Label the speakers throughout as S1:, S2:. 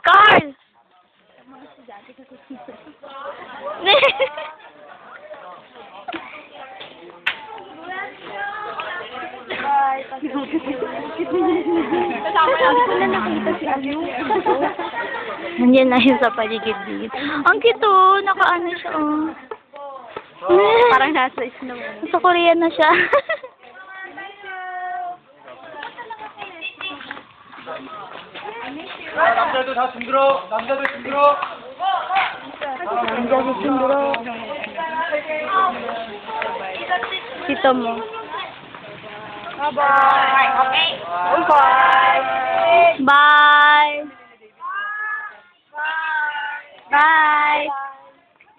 S1: Carl! Nandiyan na yun sa paligid-ligid. Ang cute oh, nakaano siya oh.
S2: Parang nasa snow.
S1: Sa Korea na siya.
S3: 남자도 다 징그러. 남자도 징그러.
S1: Nandiyan si Sindro. Tito mo.
S2: Bye-bye. Okay.
S1: Bye! Bye! Bye!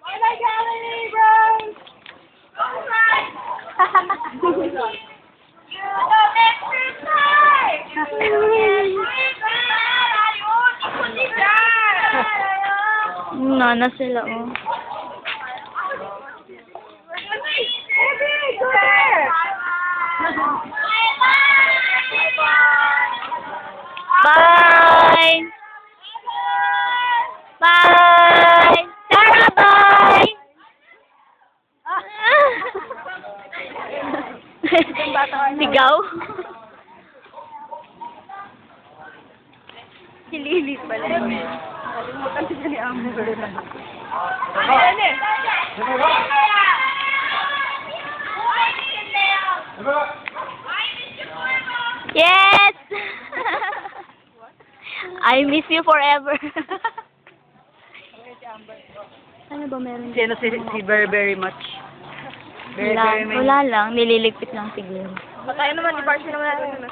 S2: Bye-bye, Gary, bro.
S1: Nana sila oh. Bye! Bye! Tara, bye! Sigaw?
S2: Si Lily pala. Kalimutan siya ni Amber.
S1: Yes! I miss you forever. Ano ba meron?
S2: Sino si very much?
S1: Wala lang, nililigpit lang siguro.
S2: Tayo naman, i-party naman natin.